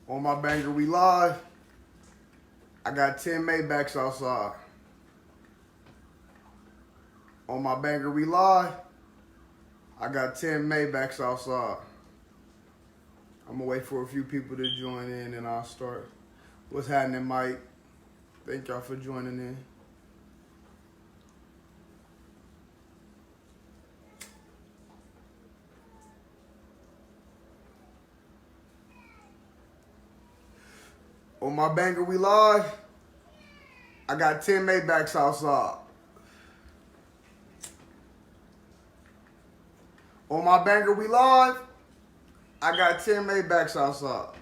On my banger, we live. I got 10 Maybachs outside. On my banger, we live. I got 10 Maybachs outside. I'm gonna wait for a few people to join in and I'll start. What's happening, Mike? Thank y'all for joining in. On my banger, we live. I got 10 Maybachs outside. On my banger, we live. I got 10 Maybachs outside.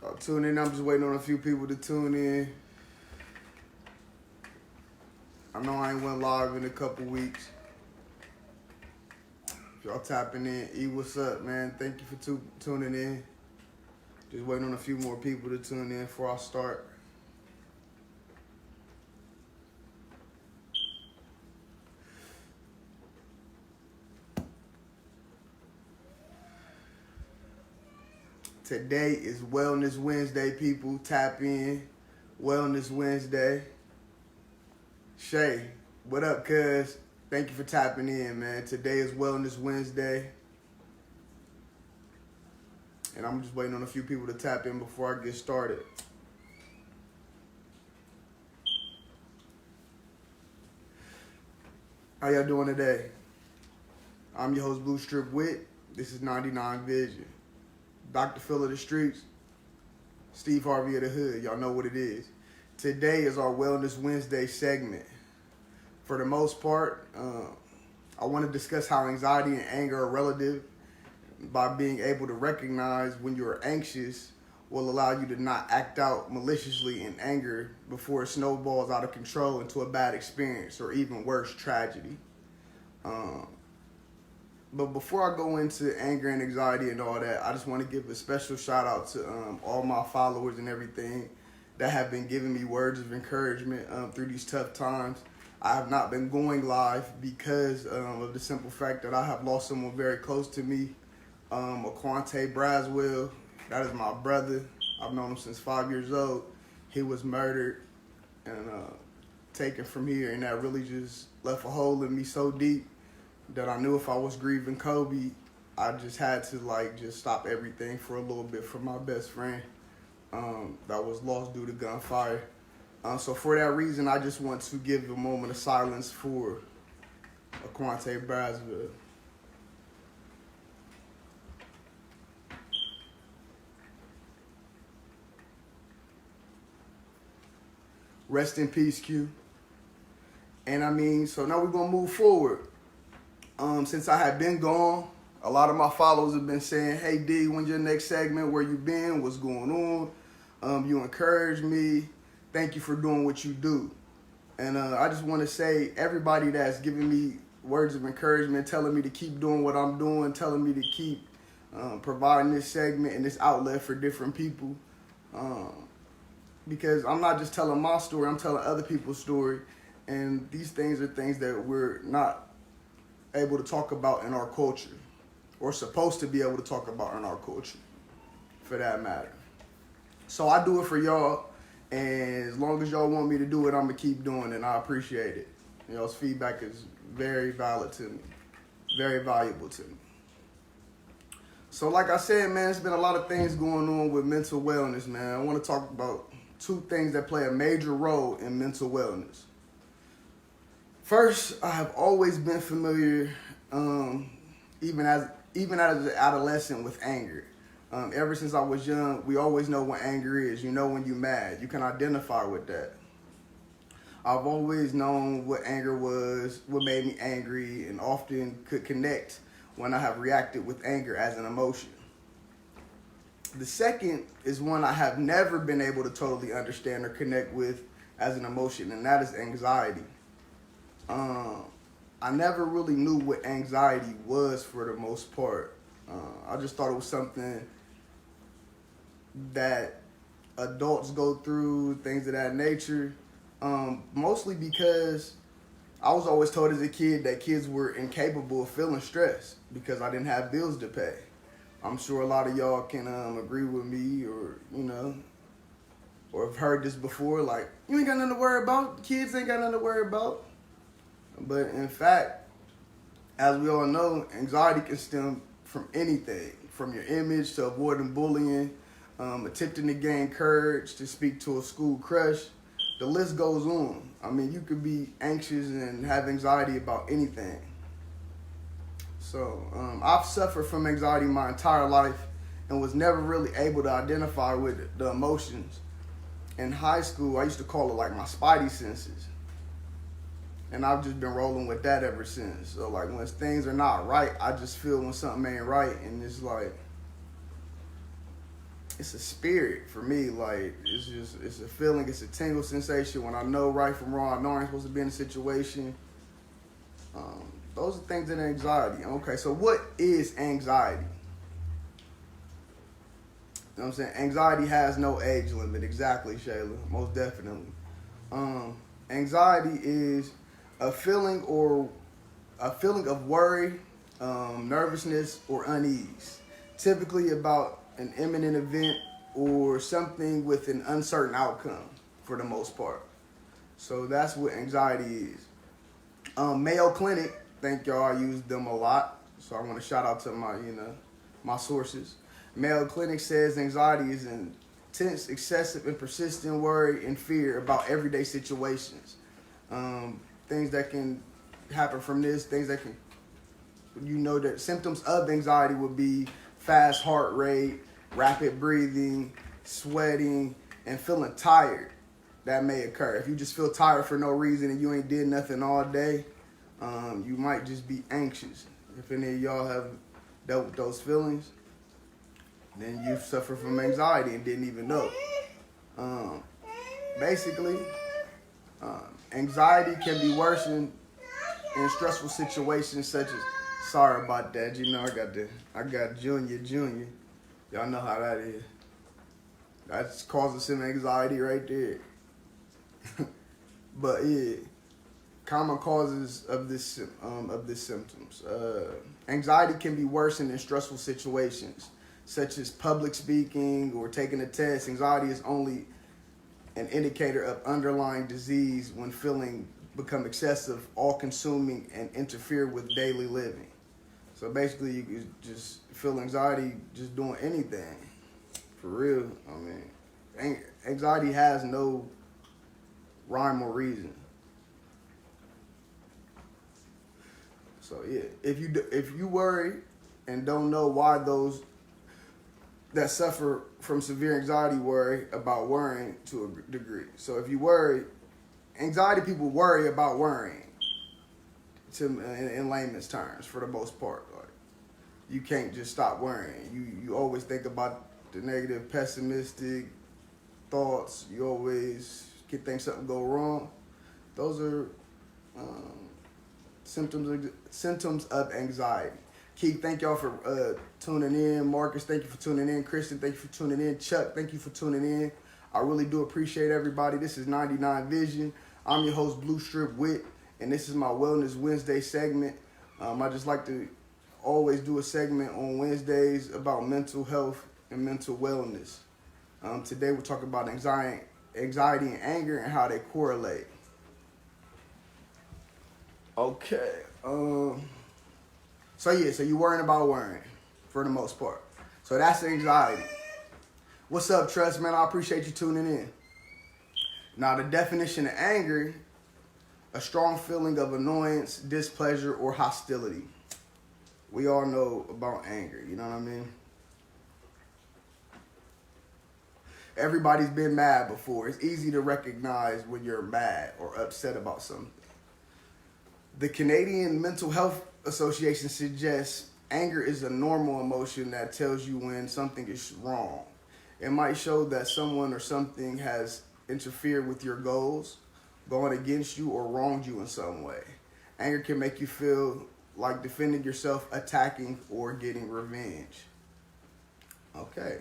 Y'all tune in. I'm just waiting on a few people to tune in. I know I ain't went live in a couple weeks. If y'all tapping in, E, what's up, man? Thank you for tuning in. Just waiting on a few more people to tune in before I start. Today is Wellness Wednesday, people. Tap in. Wellness Wednesday. Shay, what up, cuz? Thank you for tapping in, man. Today is Wellness Wednesday. And I'm just waiting on a few people to tap in before I get started. How y'all doing today? I'm your host, Blue Strip Wit. This is 99Vision. Dr. Phil of the streets, Steve Harvey of the hood. Y'all know what it is. Today is our Wellness Wednesday segment. For the most part, I want to discuss how anxiety and anger are relative. By being able to recognize when you're anxious will allow you to not act out maliciously in anger before it snowballs out of control into a bad experience or even worse, tragedy. But before I go into anger and anxiety and all that, I just want to give a special shout out to all my followers and everything that have been giving me words of encouragement through these tough times. I have not been going live because of the simple fact that I have lost someone very close to me, Aquante Braswell. That is my brother. I've known him since 5 years old. He was murdered and taken from here, and that really just left a hole in me so deep that I knew if I was grieving Kobe, I just had to just stop everything for a little bit for my best friend that was lost due to gunfire. So for that reason, I just want to give a moment of silence for Aquante Braswell. Rest in peace, Q. And so now we're going to move forward. Since I had been gone, a lot of my followers have been saying, hey, D, when's your next segment? Where you been? What's going on? You encourage me. Thank you for doing what you do. And I just want to say, everybody that's giving me words of encouragement, telling me to keep doing what I'm doing, telling me to keep providing this segment and this outlet for different people. Because I'm not just telling my story, I'm telling other people's story. And these things are things that we're not able to talk about in our culture, or supposed to be able to talk about in our culture, for that matter. So I do it for y'all, and as long as y'all want me to do it, I'm gonna keep doing it, and I appreciate it. Y'all's feedback is very valid to me, very valuable to me. So like I said, man, there's been a lot of things going on with mental wellness, man. I want to talk about two things that play a major role in mental wellness. First, I have always been familiar, even as an adolescent, with anger. Ever since I was young, we always know what anger is. You know when you're mad. You can identify with that. I've always known what anger was, what made me angry, and often could connect when I have reacted with anger as an emotion. The second is one I have never been able to totally understand or connect with as an emotion, and that is anxiety. I never really knew what anxiety was for the most part. I just thought it was something that adults go through, things of that nature. Mostly because I was always told as a kid that kids were incapable of feeling stress because I didn't have bills to pay. I'm sure a lot of y'all can agree with me, or or have heard this before. Like, you ain't got nothing to worry about. Kids ain't got nothing to worry about. But in fact, as we all know, anxiety can stem from anything, from your image to avoiding bullying, attempting to gain courage to speak to a school crush. The list goes on. I mean, you could be anxious and have anxiety about anything. So I've suffered from anxiety my entire life and was never really able to identify with the emotions. In high school, I used to call it like my spidey senses. And I've just been rolling with that ever since. So like when things are not right, I just feel when something ain't right, and it's like, it's a spirit for me. Like, it's a feeling, it's a tingle sensation when I know right from wrong. I know I'm supposed to be in a situation. Those are things that are anxiety. Okay, so what is anxiety? You know what I'm saying? Anxiety has no age limit. Exactly, Shayla. Most definitely. Anxiety is a feeling of worry, nervousness, or unease, typically about an imminent event or something with an uncertain outcome for the most part. So that's what anxiety is. Mayo Clinic, thank y'all, I use them a lot. So I want to shout out to my sources. Mayo Clinic says anxiety is intense, excessive, and persistent worry and fear about everyday situations. Things that can happen from this, things that can, that symptoms of anxiety would be fast heart rate, rapid breathing, sweating, and feeling tired. That may occur. If you just feel tired for no reason and you ain't did nothing all day, you might just be anxious. If any of y'all have dealt with those feelings, then you suffer from anxiety and didn't even know. Basically, anxiety can be worsened in stressful situations such as, sorry about that, I got junior. Y'all know how that is. That's causing some anxiety right there. But yeah, common causes of this symptoms. Anxiety can be worsened in stressful situations, such as public speaking or taking a test. Anxiety is only an indicator of underlying disease when feeling become excessive, all-consuming, and interfere with daily living. So basically, you can just feel anxiety just doing anything. For real, I mean, anxiety has no rhyme or reason. So yeah, if you worry and don't know why those that suffer from severe anxiety worry about worrying to a degree. So if you worry, anxiety people worry about worrying. In layman's terms, for the most part, like, you can't just stop worrying. You always think about the negative, pessimistic thoughts. You always think something go wrong. Those are symptoms of anxiety. Keith, thank y'all for tuning in. Marcus, thank you for tuning in. Kristen, thank you for tuning in. Chuck, thank you for tuning in. I really do appreciate everybody. This is 99Vision. I'm your host, Blue Strip Wit, and this is my Wellness Wednesday segment. I just like to always do a segment on Wednesdays about mental health and mental wellness. Today we're talking about anxiety and anger and how they correlate. Okay. So you're worrying about worrying for the most part. So that's anxiety. What's up, Trust, man? I appreciate you tuning in. Now, the definition of anger, a strong feeling of annoyance, displeasure, or hostility. We all know about anger, you know what I mean? Everybody's been mad before. It's easy to recognize when you're mad or upset about something. The Canadian Mental Health Association suggests anger is a normal emotion that tells you when something is wrong. It might show that someone or something has interfered with your goals, gone against you, or wronged you in some way. Anger can make you feel like defending yourself, attacking, or getting revenge. Okay.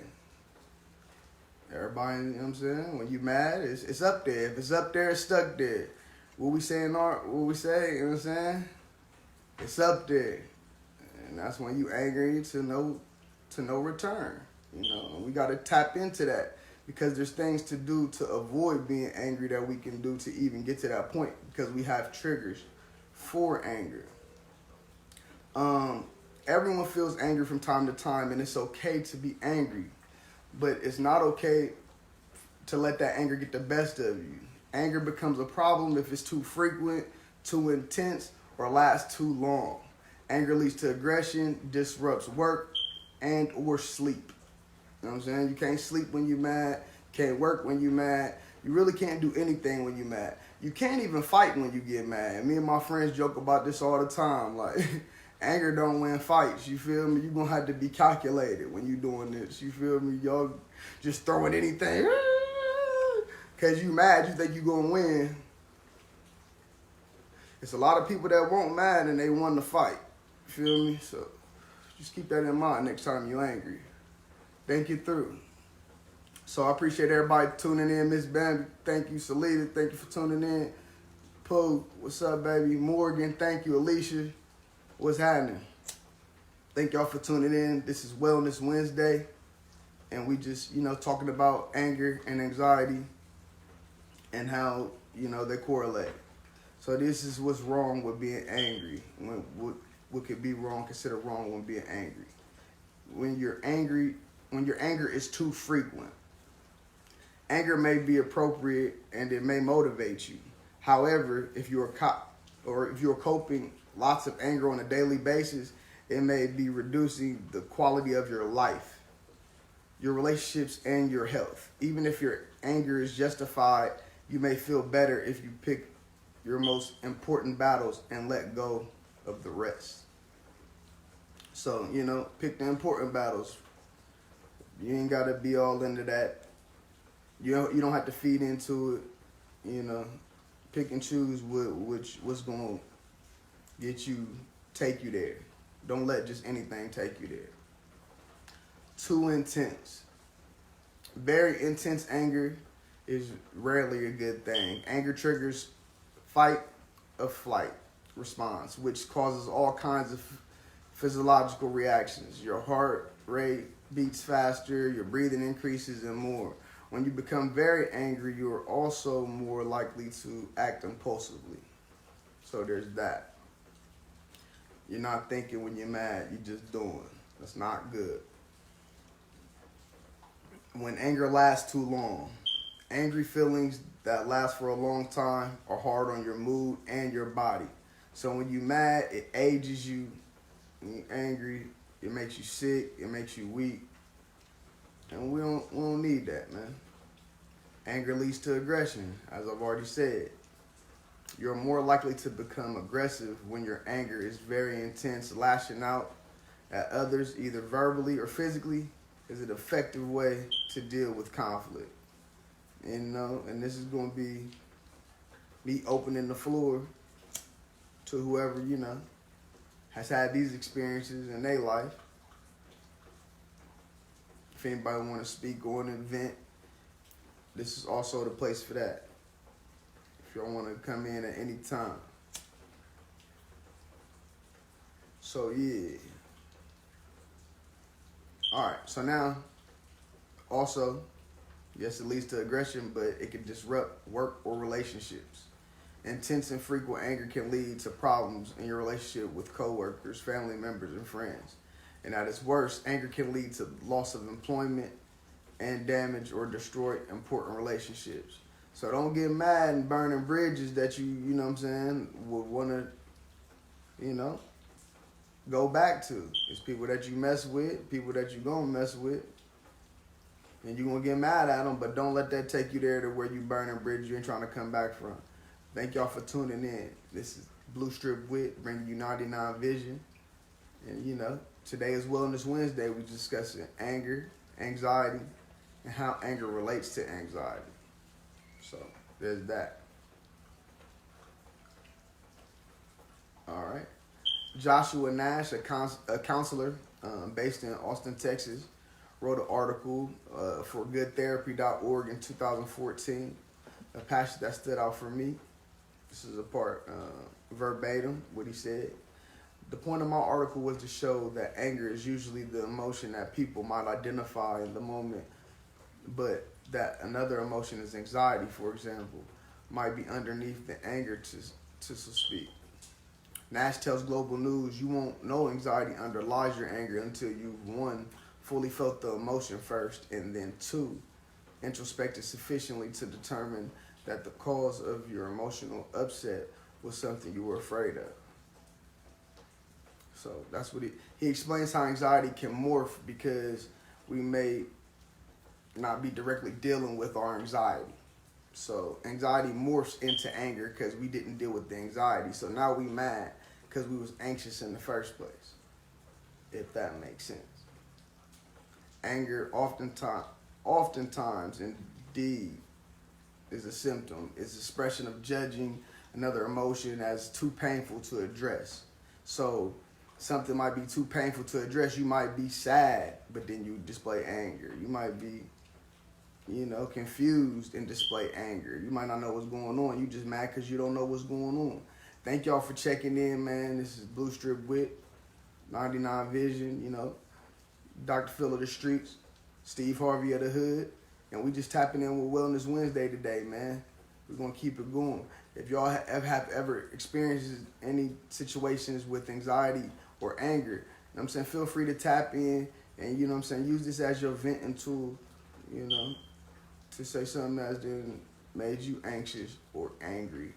Everybody, you know what I'm saying? When you mad, it's up there. If it's up there, it's stuck there. what we say, you know what I'm saying? It's up there. And that's when you angry to no return. You know, and we gotta tap into that because there's things to do to avoid being angry that we can do to even get to that point because we have triggers for anger. Everyone feels angry from time to time, and it's okay to be angry, but it's not okay to let that anger get the best of you. Anger becomes a problem if it's too frequent, too intense, or lasts too long. Anger leads to aggression, disrupts work, and or sleep. You know what I'm saying? You can't sleep when you're mad. You can't work when you're mad. You really can't do anything when you're mad. You can't even fight when you get mad. And me and my friends joke about this all the time. Like, anger don't win fights. You feel me? You're going to have to be calculated when you're doing this. You feel me? Y'all just throwing anything. Because you mad, you think you're going to win. It's a lot of people that won't mad and they want to fight. You feel me? So just keep that in mind next time you're angry. Think it through. So I appreciate everybody tuning in. Miss Bambi, thank you. Salita, thank you for tuning in. Pooh, what's up, baby? Morgan, thank you. Alicia, what's happening? Thank y'all for tuning in. This is Wellness Wednesday. And we just, talking about anger and anxiety and how, they correlate. So this is what's wrong with being angry. What could be wrong, considered wrong when being angry. When your anger is too frequent. Anger may be appropriate and it may motivate you. However, if you're coping lots of anger on a daily basis, it may be reducing the quality of your life, your relationships, and your health. Even if your anger is justified, you may feel better if you pick your most important battles and let go of the rest. So, pick the important battles. You ain't got to be all into that. You don't have to feed into it. Pick and choose what's going to take you there. Don't let just anything take you there. Too intense. Very intense anger is rarely a good thing. Anger triggers fight or flight response, which causes all kinds of physiological reactions. Your heart rate beats faster, your breathing increases, and more. When you become very angry, you are also more likely to act impulsively. So there's that. You're not thinking when you're mad, you're just doing. That's not good. When anger lasts too long. Angry feelings that last for a long time are hard on your mood and your body. So when you're mad, it ages you. When you're angry, it makes you sick, it makes you weak. And we don't need that, man. Anger leads to aggression, as I've already said. You're more likely to become aggressive when your anger is very intense. Lashing out at others, either verbally or physically, is an effective way to deal with conflict. And this is going to be me opening the floor to whoever, has had these experiences in their life. If anybody want to speak or an event, this is also the place for that. If y'all want to come in at any time. So, yeah. All right. So now, also, yes, it leads to aggression, but it can disrupt work or relationships. Intense and frequent anger can lead to problems in your relationship with coworkers, family members, and friends. And at its worst, anger can lead to loss of employment and damage or destroy important relationships. So don't get mad and burning bridges that you would want to, go back to. It's people that you mess with, people that you're going to mess with. And you're going to get mad at them, but don't let that take you there to where you burning bridges you ain't trying to come back from. Thank y'all for tuning in. This is Blue Strip Wit, bringing you 99Vision. And, today is Wellness Wednesday. We're discussing anger, anxiety, and how anger relates to anxiety. So, there's that. All right. Joshua Nash, a counselor based in Austin, Texas, wrote an article for goodtherapy.org in 2014, a passage that stood out for me. This is a part verbatim what he said. The point of my article was to show that anger is usually the emotion that people might identify in the moment, but that another emotion is anxiety, for example, might be underneath the anger to speak. Nash tells Global News, you won't know anxiety underlies your anger until you've, one, fully felt the emotion first, and then two, introspected sufficiently to determine that the cause of your emotional upset was something you were afraid of. So that's what he explains how anxiety can morph because we may not be directly dealing with our anxiety. So anxiety morphs into anger because we didn't deal with the anxiety. So now we mad because we was anxious in the first place, if that makes sense. Anger oftentimes indeed is a symptom, is expression of judging another emotion as too painful to address. So something might be too painful to address. You might be sad, but then you display anger. You might be, confused and display anger. You might not know what's going on. You just mad because you don't know what's going on. Thank y'all for checking in, man. This is Blue Strip Wit, 99Vision, Dr. Phil of the Streets, Steve Harvey of the Hood. And we just tapping in with Wellness Wednesday today, man. We're going to keep it going. If y'all have ever experienced any situations with anxiety or anger, feel free to tap in and, use this as your venting tool, to say something that's been made you anxious or angry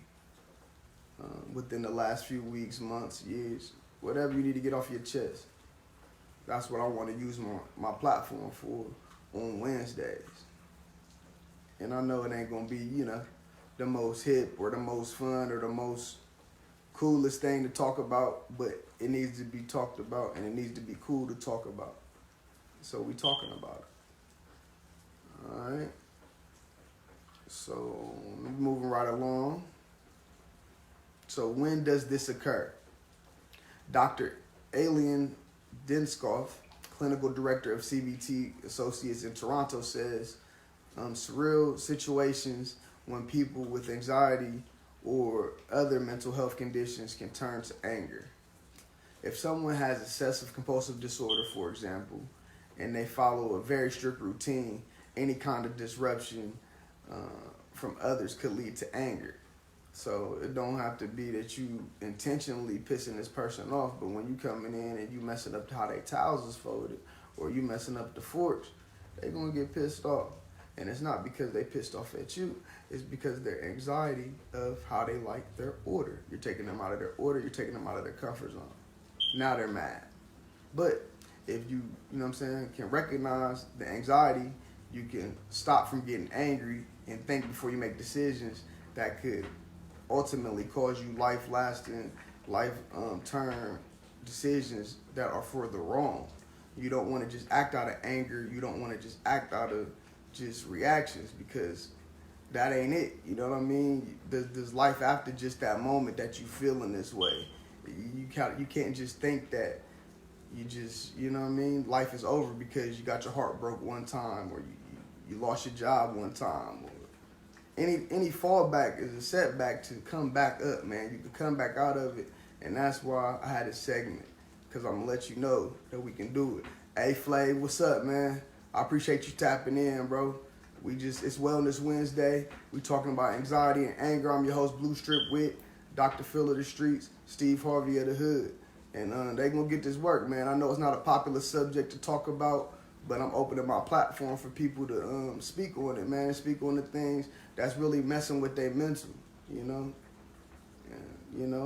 within the last few weeks, months, years, whatever you need to get off your chest. That's what I want to use my platform for on Wednesdays. And I know it ain't going to be, the most hip or the most fun or the most coolest thing to talk about, but it needs to be talked about and it needs to be cool to talk about. So we talking about it. All right. So moving right along. So when does this occur? Dr. Alien Denskoff, clinical director of CBT Associates in Toronto, says surreal situations when people with anxiety or other mental health conditions can turn to anger. If someone has obsessive compulsive disorder, for example, and they follow a very strict routine, any kind of disruption from others could lead to anger. So it don't have to be that you intentionally pissing this person off, but when you coming in and you messing up how they towels is folded or you messing up the forks, they gonna get pissed off. And it's not because they pissed off at you. It's because their anxiety of how they like their order. You're taking them out of their order. You're taking them out of their comfort zone. Now they're mad. But if you, can recognize the anxiety, you can stop from getting angry and think before you make decisions that could ultimately cause you life-lasting, life-term decisions that are for the wrong. You don't want to just act out of anger. You don't want to just act out of just reactions because that ain't it. You know what I mean? There's life after just that moment that you feeling this way. You can't just think that you just, life is over because you got your heart broke one time or you lost your job one time. Or any fallback is a setback to come back up, man. You can come back out of it, and that's why I had this segment because I'm going to let you know that we can do it. Hey, Flav, what's up, man? I appreciate you tapping in, bro. It's Wellness Wednesday. We talking about anxiety and anger. I'm your host, Blue Strip Wit, Dr. Phil of the Streets, Steve Harvey of the Hood. And they gonna get this work, man. I know it's not a popular subject to talk about, but I'm opening my platform for people to speak on it, man. Speak on the things that's really messing with their mental, And,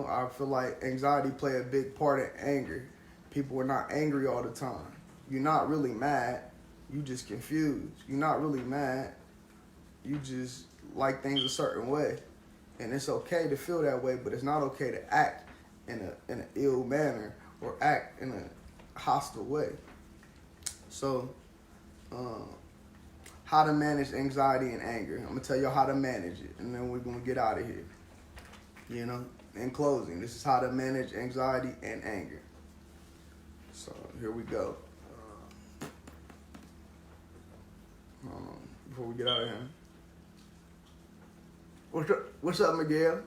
I feel like anxiety play a big part in anger. People are not angry all the time. You're not really mad. You just confused. You're not really mad. You just like things a certain way. And it's okay to feel that way, but it's not okay to act in an ill manner or act in a hostile way. So, how to manage anxiety and anger. I'm going to tell y'all how to manage it, and then we're going to get out of here. In closing, this is how to manage anxiety and anger. So, here we go. Before we get out of here. What's up, Miguel?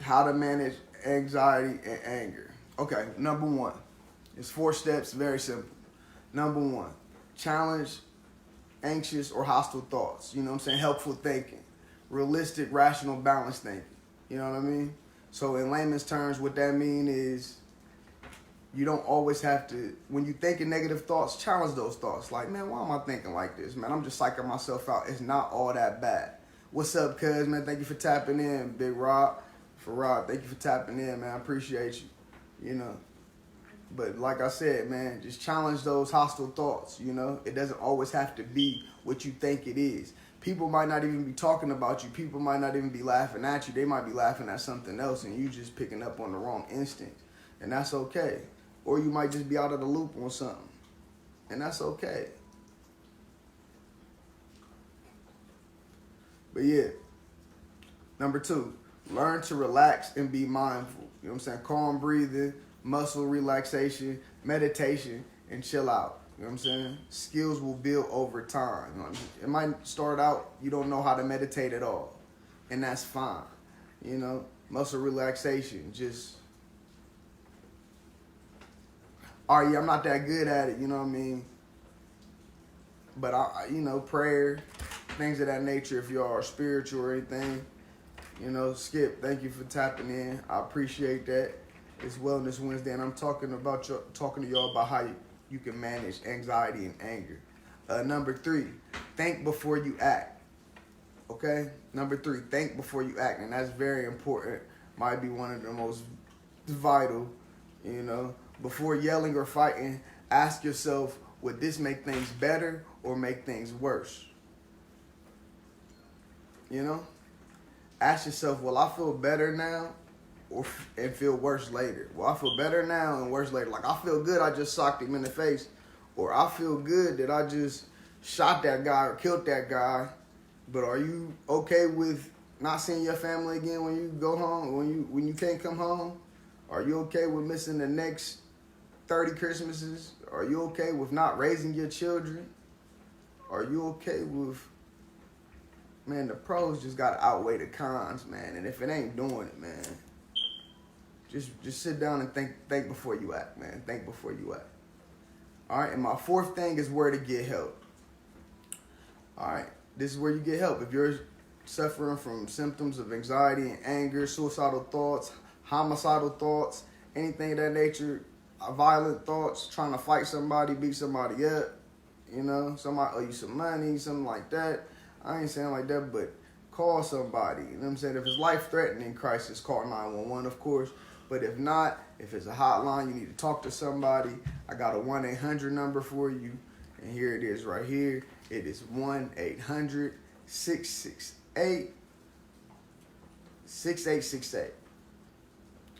How to manage anxiety and anger. Okay, number one. It's 4 steps, very simple. Number one, challenge anxious or hostile thoughts. You know what I'm saying? Helpful thinking. Realistic, rational, balanced thinking. You know what I mean? So in layman's terms, what that means is you don't always have to, when you thinking negative thoughts, challenge those thoughts. Like, man, why am I thinking like this? Man, I'm just psyching myself out. It's not all that bad. What's up, cuz, man? Thank you for tapping in, Big Rob. Farad, thank you for tapping in, man. I appreciate you. You know. But like I said, man, just challenge those hostile thoughts, you know? It doesn't always have to be what you think it is. People might not even be talking about you. People might not even be laughing at you. They might be laughing at something else and you just picking up on the wrong instinct. And that's okay. Or you might just be out of the loop on something. And that's okay. But yeah. Number 2, learn to relax and be mindful. You know what I'm saying? Calm breathing, muscle relaxation, meditation, and chill out. You know what I'm saying? Skills will build over time. You know, it might start out, you don't know how to meditate at all. And that's fine. You know, muscle relaxation, just, all right, yeah, I'm not that good at it, you know what I mean? But, you know, prayer, things of that nature, if you are spiritual or anything. You know, Skip, thank you for tapping in. I appreciate that. It's Wellness Wednesday, and I'm talking to y'all about how you can manage anxiety and anger. Number 3, think before you act. Okay? Number 3, think before you act, and that's very important. Might be one of the most vital, you know. Before yelling or fighting, ask yourself, would this make things better or make things worse? You know? Ask yourself, will I feel better now and feel worse later? Will I feel better now and worse later? Like, I feel good I just socked him in the face. Or I feel good that I just shot that guy or killed that guy. But are you okay with not seeing your family again when you go home, when you can't come home? Are you okay with missing the next 30 Christmases? Are you okay with not raising your children? Are you okay with... Man, the pros just gotta outweigh the cons, man. And if it ain't doing it, man, just sit down and think before you act, man. Think before you act. All right, and my 4th thing is where to get help. All right, this is where you get help. If you're suffering from symptoms of anxiety and anger, suicidal thoughts, homicidal thoughts, anything of that nature, violent thoughts, trying to fight somebody, beat somebody up, you know, somebody owe you some money, something like that. I ain't saying like that, but call somebody. You know what I'm saying? If it's life-threatening crisis, call 911, of course. But if not, if it's a hotline, you need to talk to somebody. I got a 1-800 number for you. And here it is right here. It is 1-800-668-6868.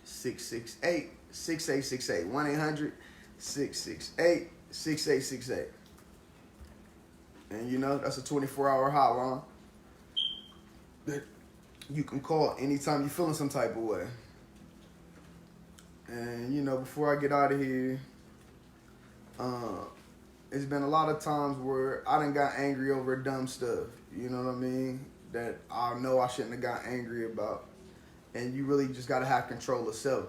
668-6868. 1-800-668-6868. And, you know, that's a 24-hour hotline that you can call anytime you're feeling some type of way. And, you know, before I get out of here, it's been a lot of times where I done got angry over dumb stuff. You know what I mean? That I know I shouldn't have got angry about. And you really just got to have control of self.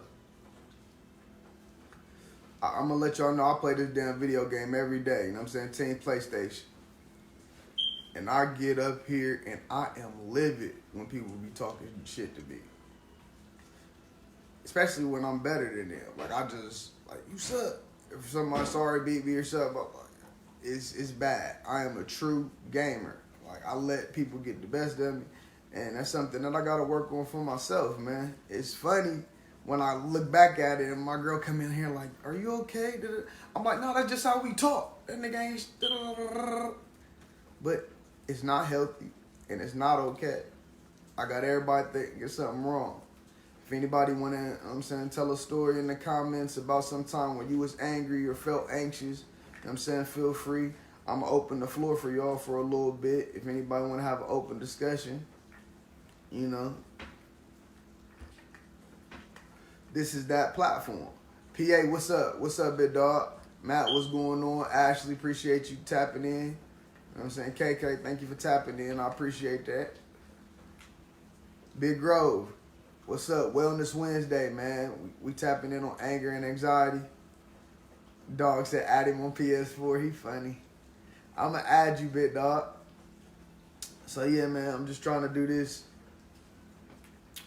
I'm going to let y'all know I play this damn video game every day. You know what I'm saying? Team PlayStation. And I get up here and I am livid when people be talking shit to me. Especially when I'm better than them. Like, I just, like, you suck. If somebody sorry beat me or something, it's bad. I am a true gamer. Like, I let people get the best of me. And that's something that I got to work on for myself, man. It's funny when I look back at it and my girl come in here like, are you okay? I'm like, no, that's just how we talk. That nigga ain't... But it's not healthy, and it's not okay. I got everybody thinking something wrong. If anybody want to, tell a story in the comments about some time when you was angry or felt anxious, feel free. I'm going to open the floor for y'all for a little bit. If anybody want to have an open discussion, you know. this is that platform. PA, what's up? What's up, big dog? Matt, what's going on? Ashley, appreciate you tapping in. You know what I'm saying? KK, thank you for tapping in. I appreciate that. Big Grove, what's up? Wellness Wednesday, man. We tapping in on anger and anxiety. Dog said add him on PS4. He funny. I'm going to add you, big dog. So, yeah, man, I'm just trying to do this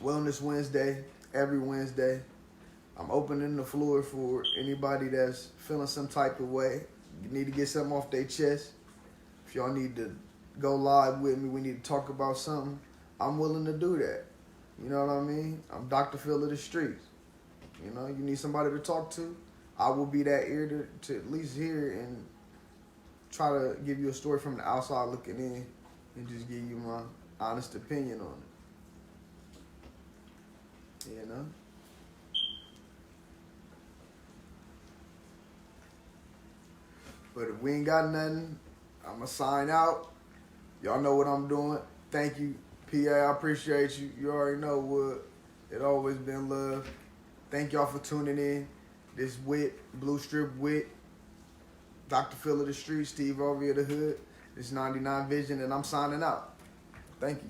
Wellness Wednesday, every Wednesday. I'm opening the floor for anybody that's feeling some type of way. You need to get something off their chest. If y'all need to go live with me, we need to talk about something, I'm willing to do that. You know what I mean? I'm Dr. Phil of the streets. You know, you need somebody to talk to, I will be that ear to at least hear and try to give you a story from the outside looking in and just give you my honest opinion on it. You know? But if we ain't got nothing, I'm going to sign out. Y'all know what I'm doing. Thank you, PA. I appreciate you. You already know what. It always been love. Thank y'all for tuning in. This Wit, Blue Strip Wit, Dr. Phil of the Street, Steve Harvey of the Hood. This 99Vision, and I'm signing out. Thank you.